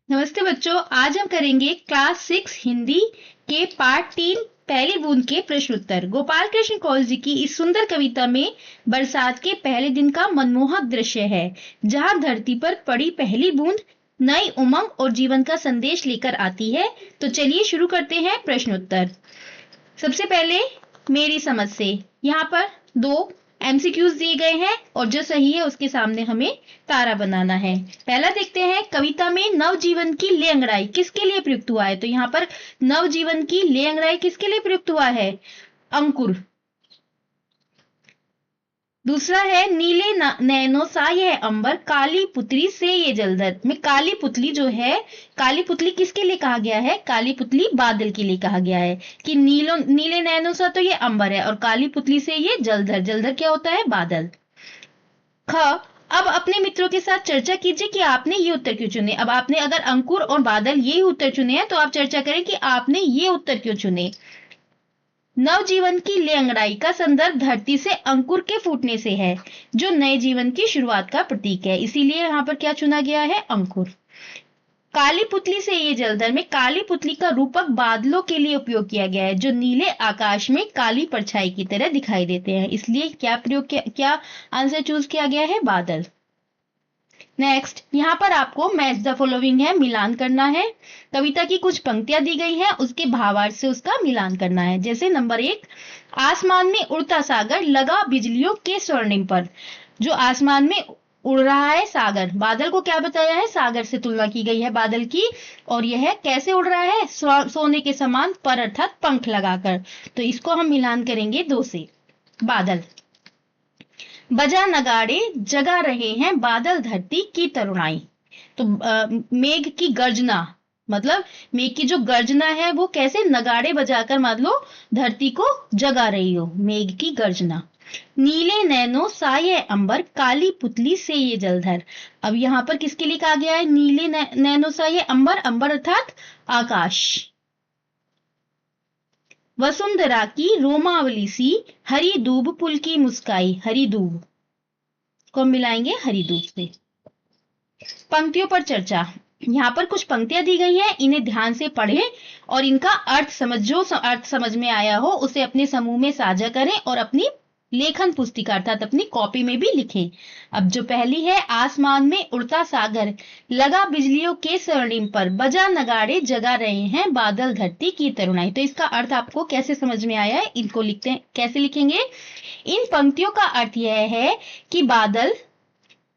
नमस्ते बच्चों, आज हम करेंगे क्लास 6 हिंदी के पार्ट 3 पहली बूंद के प्रश्न उत्तर। गोपाल कृष्ण कौल जी की इस सुंदर कविता में बरसात के पहले दिन का मनमोहक दृश्य है, जहां धरती पर पड़ी पहली बूंद नई उमंग और जीवन का संदेश लेकर आती है। तो चलिए शुरू करते हैं प्रश्न उत्तर। सबसे पहले मेरी समझ से यहाँ पर 2 एमसीक्यूज दिए गए हैं और जो सही है उसके सामने हमें तारा बनाना है। पहला देखते हैं, कविता में नवजीवन की ले अंगड़ाई किसके लिए प्रयुक्त हुआ है? तो यहाँ पर नवजीवन की ले अंगड़ाई किसके लिए प्रयुक्त हुआ है? अंकुर। दूसरा है, नीले नैनो सा यह अंबर, काली पुतली से ये जलधर। में काली पुतली जो है, काली पुतली किसके लिए कहा गया है? काली पुतली बादल के लिए कहा गया है कि नीले नैनो सा तो ये अंबर है और काली पुतली से ये जलधर। जलधर क्या होता है? बादल। ख, अब अपने मित्रों के साथ चर्चा कीजिए कि आपने ये उत्तर क्यों चुने। अब आपने अगर अंकुर और बादल ये उत्तर चुने हैं तो आप चर्चा करें कि आपने ये उत्तर क्यों चुने। नवजीवन की ले अंगड़ाई का संदर्भ धरती से अंकुर के फूटने से है, जो नए जीवन की शुरुआत का प्रतीक है, इसीलिए यहाँ पर क्या चुना गया है? अंकुर। काली पुतली से ये जलधर में काली पुतली का रूपक बादलों के लिए उपयोग किया गया है, जो नीले आकाश में काली परछाई की तरह दिखाई देते हैं, इसलिए क्या आंसर चूज किया गया है? बादल। नेक्स्ट, यहाँ पर आपको मैच द फॉलोइंग है, मिलान करना है। कविता की कुछ पंक्तियां दी गई हैं, उसके भावार्थ से उसका मिलान करना है। जैसे नंबर 1, आसमान में उड़ता सागर लगा बिजलियों के स्वर्णिम पर। जो आसमान में उड़ रहा है सागर, बादल को क्या बताया है? सागर से तुलना की गई है बादल की। और यह कैसे उड़ रहा है? सोने के समान, पर अर्थात पंख लगाकर। तो इसको हम मिलान करेंगे 2 से। बादल, बजा नगाड़े जगा रहे हैं बादल धरती की तरुणाई। तो मेघ की गर्जना, मतलब मेघ की जो गर्जना है वो कैसे? नगाड़े बजाकर मान लो धरती को जगा रही हो, मेघ की गर्जना। नीले नैनो साये अंबर, काली पुतली से ये जलधर। अब यहाँ पर किसके लिए कहा गया है? नीले नैनो साये अंबर, अंबर अर्थात आकाश। वसुंधरा की रोमावली सी, हरी दूब पुल की मुस्काई। हरी दूब को हम मिलाएंगे हरी दूब से। पंक्तियों पर चर्चा, यहाँ पर कुछ पंक्तियां दी गई हैं, इन्हें ध्यान से पढ़ें और इनका अर्थ जो अर्थ समझ में आया हो उसे अपने समूह में साझा करें और अपनी लेखन पुस्तिका अर्थात अपनी कॉपी में भी लिखें। अब जो पहली है, आसमान में उड़ता सागर लगा बिजलियों के स्वर्णिम पर, बजा नगाड़े जगा रहे हैं बादल धरती की तरुणाई। तो इसका अर्थ आपको कैसे समझ में आया है? इनको लिखते हैं, कैसे लिखेंगे? इन पंक्तियों का अर्थ यह है कि बादल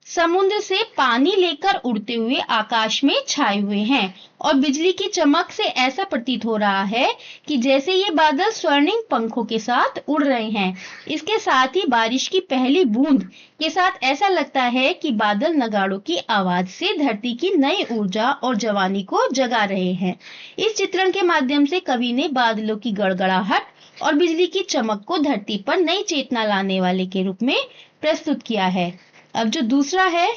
समुद्र से पानी लेकर उड़ते हुए आकाश में छाए हुए हैं और बिजली की चमक से ऐसा प्रतीत हो रहा है कि जैसे ये बादल स्वर्णिम पंखों के साथ उड़ रहे हैं। इसके साथ ही बारिश की पहली बूंद के साथ ऐसा लगता है कि बादल नगाड़ों की आवाज से धरती की नई ऊर्जा और जवानी को जगा रहे हैं। इस चित्रण के माध्यम से कवि ने बादलों की गड़गड़ाहट और बिजली की चमक को धरती पर नई चेतना लाने वाले के रूप में प्रस्तुत किया है। अब जो दूसरा है,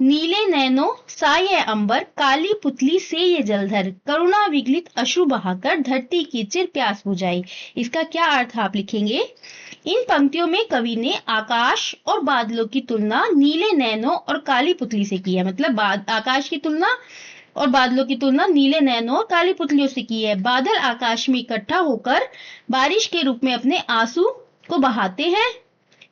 नीले नैनो साये अंबर, काली पुतली से ये जलधर, करुणा विगलित अश्रु बहाकर धरती की चिर प्यास बुझाई। इसका क्या अर्थ आप लिखेंगे? इन पंक्तियों में कवि ने आकाश और बादलों की तुलना नीले नैनो और काली पुतली से की है, मतलब आकाश की तुलना और बादलों की तुलना नीले नैनो और काली पुतलियों से की है। बादल आकाश में इकट्ठा होकर बारिश के रूप में अपने आंसू को बहाते हैं,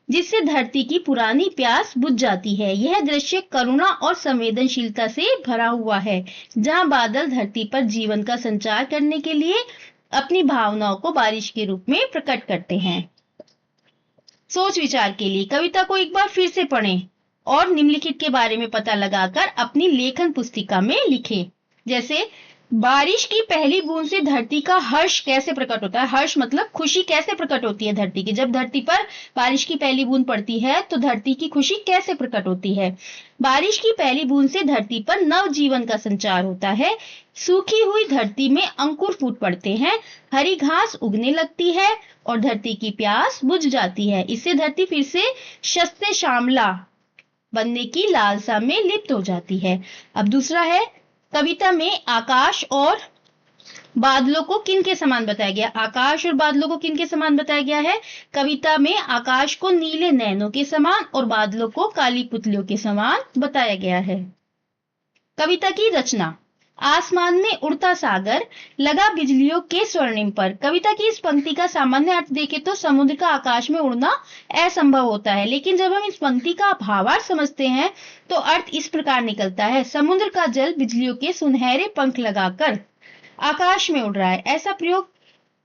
जिससे धरती की पुरानी प्यास बुझ जाती है। यह दृश्य करुणा और संवेदनशीलता से भरा हुआ है, जहां बादल धरती पर जीवन का संचार करने के लिए अपनी भावनाओं को बारिश के रूप में प्रकट करते हैं। सोच विचार के लिए कविता को एक बार फिर से पढ़ें और निम्नलिखित के बारे में पता लगाकर अपनी लेखन पुस्तिका में लिखें। जैसे, बारिश की पहली बूंद से धरती का हर्ष कैसे प्रकट होता है? हर्ष मतलब खुशी कैसे प्रकट होती है धरती की? जब धरती पर बारिश की पहली बूंद पड़ती है तो धरती की खुशी कैसे प्रकट होती है? बारिश की पहली बूंद से धरती पर नव जीवन का संचार होता है। सूखी हुई धरती में अंकुर फूट पड़ते हैं, हरी घास उगने लगती है और धरती की प्यास बुझ जाती है। इससे धरती फिर से शस्ते श्यामला बनने की लालसा में लिप्त हो जाती है। अब दूसरा है, कविता में आकाश और बादलों को किन के समान बताया गया? आकाश और बादलों को किन के समान बताया गया है? कविता में आकाश को नीले नैनों के समान और बादलों को काली पुतलियों के समान बताया गया है। कविता की रचना। आसमान में उड़ता सागर, लगा बिजलियों के स्वर्णिम पर। कविता की इस पंक्ति का सामान्य अर्थ देखें तो समुद्र का आकाश में उड़ना असंभव होता है, लेकिन जब हम इस पंक्ति का भावार्थ समझते हैं तो अर्थ इस प्रकार निकलता है, समुद्र का जल बिजलियों के सुनहरे पंख लगाकर आकाश में उड़ रहा है। ऐसा प्रयोग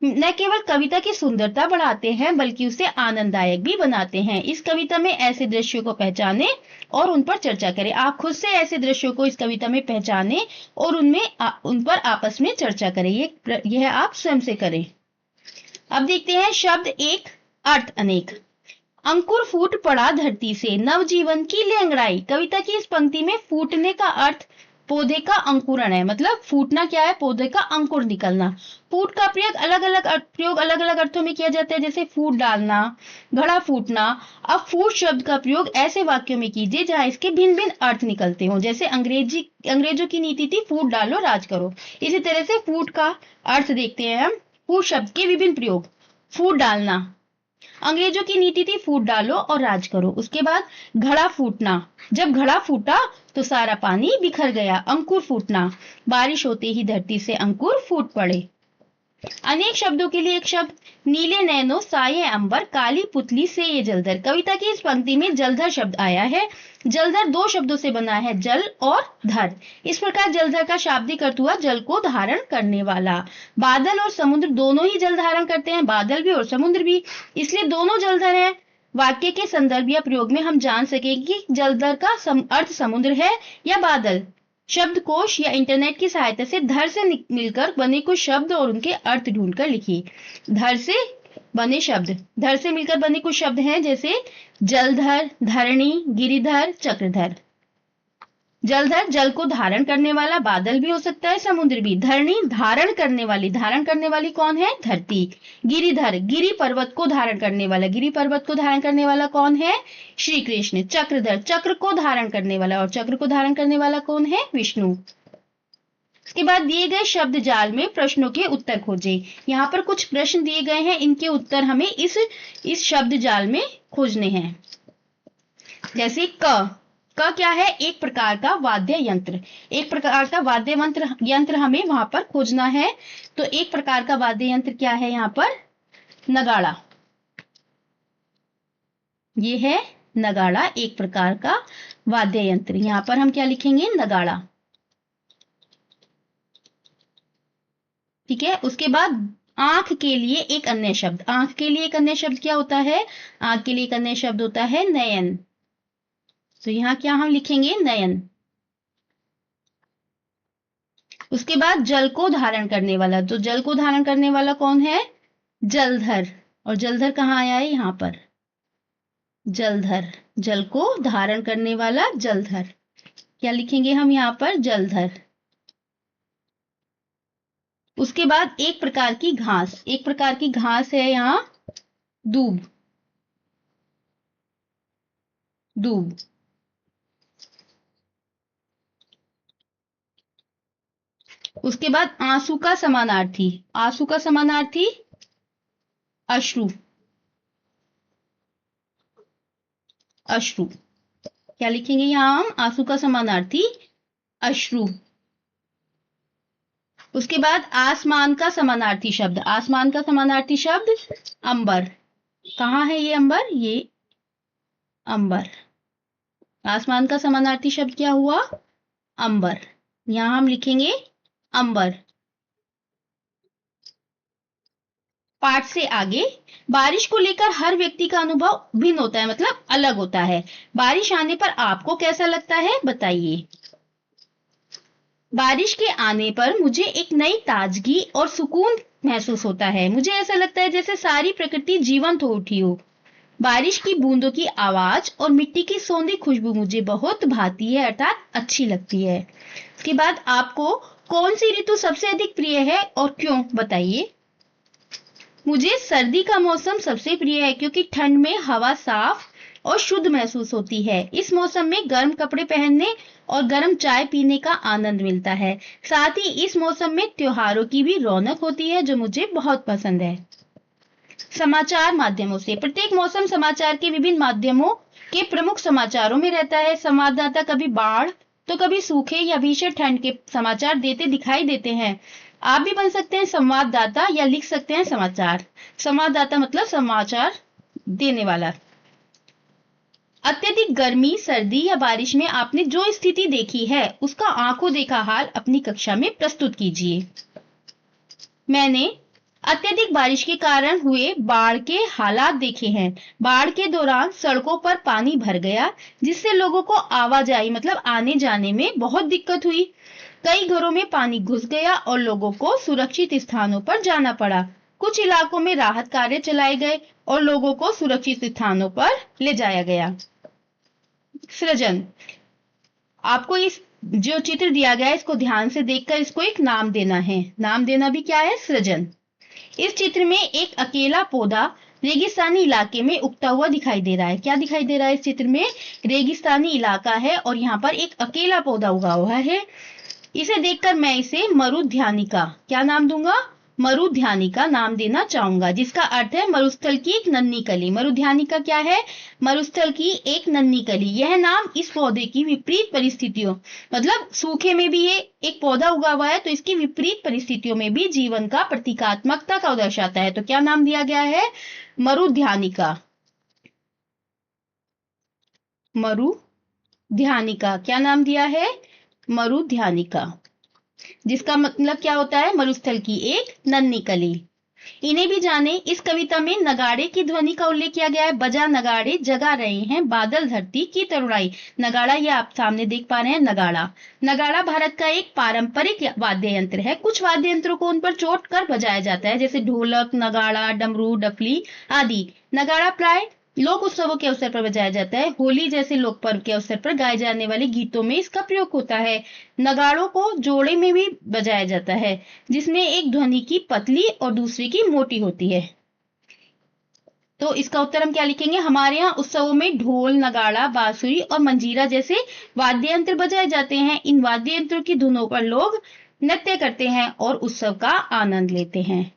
न केवल कविता की सुंदरता बढ़ाते हैं बल्कि उसे आनंददायक भी बनाते हैं। इस कविता में ऐसे दृश्यों को पहचानें और उन पर चर्चा करें। आप खुद से ऐसे दृश्यों को इस कविता में पहचानें और उन पर आपस में चर्चा करें। यह आप स्वयं से करें। अब देखते हैं शब्द एक अर्थ अनेक। अंकुर फूट पड़ा धरती से, नवजीवन की ले अंगड़ाई। कविता की इस पंक्ति में फूटने का अर्थ पौधे का अंकुरण है, मतलब फूटना क्या है, पौधे का अंकुर निकलना। फूट का प्रयोग अलग अलग अर्थों में किया जाता है, जैसे फूट डालना, घड़ा फूटना। अब फूट शब्द का प्रयोग ऐसे वाक्यों में कीजिए जहां इसके भिन्न भिन्न अर्थ निकलते हों, जैसे अंग्रेजों की नीति थी फूट डालो राज करो। इसी तरह से फूट का अर्थ देखते हैं हम। फूट शब्द के विभिन्न प्रयोग। फूट डालना, अंग्रेजों की नीति थी फूट डालो और राज करो। उसके बाद घड़ा फूटना, जब घड़ा फूटा तो सारा पानी बिखर गया। अंकुर फूटना, बारिश होते ही धरती से अंकुर फूट पड़े। अनेक शब्दों के लिए एक शब्द। नीले नैनो साये अंबर, काली पुतली से ये जलधर। कविता की इस पंक्ति में जलधर शब्द आया है। जलधर दो शब्दों से बना है, जल और धर। इस प्रकार जलधर का शाब्दिक अर्थ हुआ जल को धारण करने वाला। बादल और समुद्र दोनों ही जल धारण करते हैं, बादल भी और समुद्र भी, इसलिए दोनों जलधर हैं। वाक्य के संदर्भ या प्रयोग में हम जान सकेंगे कि जलधर का अर्थ समुद्र है या बादल। शब्दकोश या इंटरनेट की सहायता से धर से मिलकर बने कुछ शब्द और उनके अर्थ ढूंढकर लिखिए। धर से मिलकर बने कुछ शब्द हैं, जैसे जलधर, धरणी, गिरिधर, चक्रधर। जलधर जल को धारण करने वाला, बादल भी हो सकता है, समुद्र भी। धरणी धारण करने वाली कौन है, धरती। गिरिधर गिरि पर्वत को धारण करने वाला, गिरि पर्वत को धारण करने वाला कौन है, श्री कृष्ण। चक्रधर चक्र को धारण करने वाला, और चक्र को धारण करने वाला कौन है, विष्णु। इसके बाद दिए गए शब्द जाल में प्रश्नों के उत्तर खोजें। यहाँ पर कुछ प्रश्न दिए गए हैं, इनके उत्तर हमें इस शब्द जाल में खोजने हैं। जैसे क क्या है, एक प्रकार का वाद्य यंत्र। एक प्रकार का वाद्य यंत्र हमें वहां पर खोजना है। तो एक प्रकार का वाद्य यंत्र क्या है, यहाँ पर नगाड़ा। ये है नगाड़ा, एक प्रकार का वाद्य यंत्र। यहाँ पर हम क्या लिखेंगे, नगाड़ा। ठीक है। उसके बाद आंख के लिए एक अन्य शब्द। आंख के लिए एक अन्य शब्द क्या होता है, आंख के लिए एक अन्य शब्द होता है नयन। तो यहां क्या हम लिखेंगे, नयन। उसके बाद जल को धारण करने वाला। तो जल को धारण करने वाला कौन है, जलधर। और जलधर कहाँ आया है, यहां पर जलधर, जल को धारण करने वाला जलधर। क्या लिखेंगे हम यहां पर, जलधर। उसके बाद एक प्रकार की घास। एक प्रकार की घास है यहां दूब। दूब। उसके बाद आंसू का समानार्थी। आंसू का समानार्थी अश्रु। अश्रु। क्या लिखेंगे यहां हम, आंसू का समानार्थी अश्रु। उसके बाद आसमान का समानार्थी शब्द। आसमान का समानार्थी शब्द अंबर। कहाँ है ये अंबर, ये अंबर। आसमान का समानार्थी शब्द क्या हुआ, अंबर। यहां हम लिखेंगे अंबर। पाठ से आगे, बारिश को लेकर हर व्यक्ति का अनुभव भिन्न होता है, मतलब अलग होता है। बारिश आने पर आपको कैसा लगता है, बताइए। बारिश के आने पर मुझे एक नई ताजगी और सुकून महसूस होता है। मुझे ऐसा लगता है जैसे सारी प्रकृति जीवंत हो उठी हो। बारिश की बूंदों की आवाज और मिट्टी की सौंधी खुशबू मुझे बहुत भाती है, अर्थात अच्छी लगती है। इसके बाद आपको कौन सी ऋतु सबसे अधिक प्रिय है और क्यों, बताइए। मुझे सर्दी का मौसम सबसे प्रिय है क्योंकि ठंड में हवा साफ और शुद्ध महसूस होती है। इस मौसम में गर्म कपड़े पहनने और गर्म चाय पीने का आनंद मिलता है। साथ ही इस मौसम में त्योहारों की भी रौनक होती है, जो मुझे बहुत पसंद है। समाचार माध्यमों से, प्रत्येक मौसम समाचार के विभिन्न माध्यमों के प्रमुख समाचारों में रहता है। संवाददाता कभी बाढ़, तो कभी सूखे या भीषण ठंड के समाचार देते दिखाई देते हैं। आप भी बन सकते हैं संवाददाता या लिख सकते हैं समाचार। संवाददाता मतलब समाचार देने वाला। अत्यधिक गर्मी, सर्दी या बारिश में आपने जो स्थिति देखी है उसका आंखों देखा हाल अपनी कक्षा में प्रस्तुत कीजिए। मैंने अत्यधिक बारिश के कारण हुए बाढ़ के हालात देखे हैं। बाढ़ के दौरान सड़कों पर पानी भर गया, जिससे लोगों को आवाजाही मतलब आने जाने में बहुत दिक्कत हुई। कई घरों में पानी घुस गया और लोगों को सुरक्षित स्थानों पर जाना पड़ा। कुछ इलाकों में राहत कार्य चलाए गए और लोगों को सुरक्षित स्थानों पर ले जाया गया। सृजन, आपको इस जो चित्र दिया गया है इसको ध्यान से देखकर इसको एक नाम देना है। नाम देना भी क्या है? सृजन। इस चित्र में एक अकेला पौधा रेगिस्तानी इलाके में उगता हुआ दिखाई दे रहा है। क्या दिखाई दे रहा है? इस चित्र में रेगिस्तानी इलाका है और यहाँ पर एक अकेला पौधा उगा हुआ है। इसे देखकर मैं इसे मरुध्यानिका, क्या नाम दूंगा? मरुध्यानिका नाम देना चाहूंगा, जिसका अर्थ है मरुस्थल की एक नन्ही कली। मरुध्यानिका क्या है? मरुस्थल की एक नन्ही कली। यह नाम इस पौधे की विपरीत परिस्थितियों, मतलब सूखे में भी ये एक पौधा उगा हुआ है तो इसकी विपरीत परिस्थितियों में भी जीवन का प्रतीकात्मकता का दर्शाता है। तो क्या नाम दिया गया है? मरुध्यानिका। मरुध्यानिका, क्या नाम दिया है? मरुध्यानिका, जिसका मतलब क्या होता है? मरुस्थल की एक नन्ही कली। इन्हें भी जाने। इस कविता में नगाड़े की ध्वनि का उल्लेख किया गया है। बजा नगाड़े जगा रहे हैं बादल धरती की तरुणाई। नगाड़ा, ये आप सामने देख पा रहे हैं, नगाड़ा। नगाड़ा भारत का एक पारंपरिक वाद्य यंत्र है। कुछ वाद्य यंत्रों को उन पर चोट कर बजाया जाता है, जैसे ढोलक, नगाड़ा, डमरू, डफली आदि। नगाड़ा प्राय लोक उत्सवों के अवसर पर बजाया जाता है। होली जैसे लोक पर्व के अवसर पर गाए जाने वाले गीतों में इसका प्रयोग होता है। नगाड़ों को जोड़े में भी बजाया जाता है, जिसमें एक ध्वनि की पतली और दूसरी की मोटी होती है। तो इसका उत्तर हम क्या लिखेंगे? हमारे यहाँ उत्सवों में ढोल, नगाड़ा, बांसुरी और मंजीरा जैसे वाद्य यंत्र बजाए जाते हैं। इन वाद्य यंत्रों की धुनों पर लोग नृत्य करते हैं और उत्सव का आनंद लेते हैं।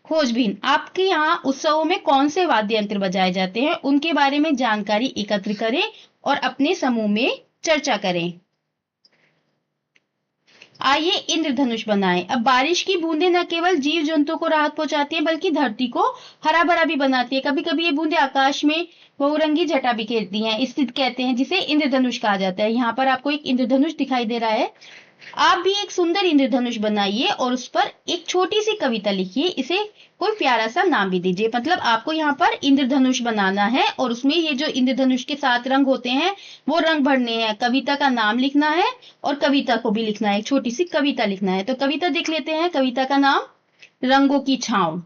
खोजबीन, आपके यहाँ उत्सवों में कौन से वाद्य यंत्र बजाए जाते हैं उनके बारे में जानकारी एकत्र करें और अपने समूह में चर्चा करें। आइए इंद्रधनुष बनाएं। अब बारिश की बूंदें न केवल जीव जंतुओं को राहत पहुंचाती है बल्कि धरती को हरा भरा भी बनाती है। कभी कभी ये बूंदें आकाश में बहुरंगी जटा बिखेरती हैं, इसे कहते हैं, जिसे इंद्रधनुष कहा जाता है। यहाँ पर आपको एक इंद्रधनुष दिखाई दे रहा है। आप भी एक सुंदर इंद्रधनुष बनाइए और उस पर एक छोटी सी कविता लिखिए। इसे कोई प्यारा सा नाम भी दीजिए। मतलब आपको यहाँ पर इंद्रधनुष बनाना है और उसमें ये जो इंद्रधनुष के 7 रंग होते हैं वो रंग भरने हैं। कविता का नाम लिखना है और कविता को भी लिखना है, एक छोटी सी कविता लिखना है। तो कविता देख लेते हैं। कविता का नाम रंगों की छांव।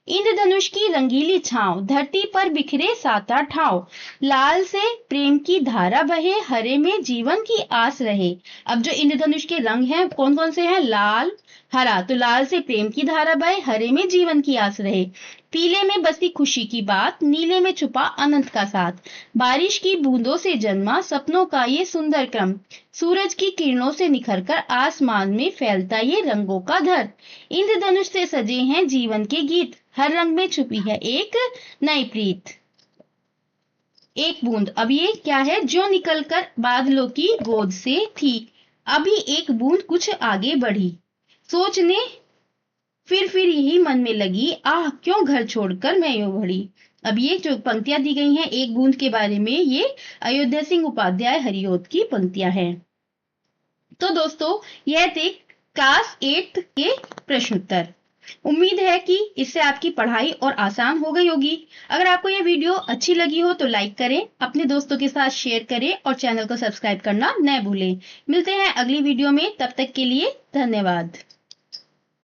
इंद्रधनुष की रंगीली छांव, धरती पर बिखरे 7-8 ठाव। लाल से प्रेम की धारा बहे, हरे में जीवन की आस रहे। अब जो इंद्रधनुष के रंग हैं कौन कौन से हैं? लाल, हरा। तो लाल से प्रेम की धारा बहे, हरे में जीवन की आस रहे। पीले में बसी खुशी की बात, नीले में छुपा अनंत का साथ। बारिश की बूंदों से जन्मा सपनों का ये सुंदर क्रम। सूरज की किरणों से निखरकर आसमान में फैलता ये रंगों का धर। इंद्रधनुष से सजे हैं जीवन के गीत, हर रंग में छुपी है एक नई प्रीत। एक बूंद, अब ये क्या है? जो निकलकर बादलों की गोद से थी, अभी एक बूंद कुछ आगे बढ़ी। सोचने फिर यही मन में लगी, आह क्यों घर छोड़कर मैं यूं बढ़ी। अब ये जो पंक्तियां दी गई हैं एक बूंद के बारे में, ये अयोध्या सिंह उपाध्याय हरिओद की पंक्तियां हैं। तो दोस्तों यह थे क्लास 8 के प्रश्न उत्तर। उम्मीद है कि इससे आपकी पढ़ाई और आसान हो गई होगी। अगर आपको यह वीडियो अच्छी लगी हो तो लाइक करें, अपने दोस्तों के साथ शेयर करें और चैनल को सब्सक्राइब करना न भूलें। मिलते हैं अगली वीडियो में, तब तक के लिए धन्यवाद।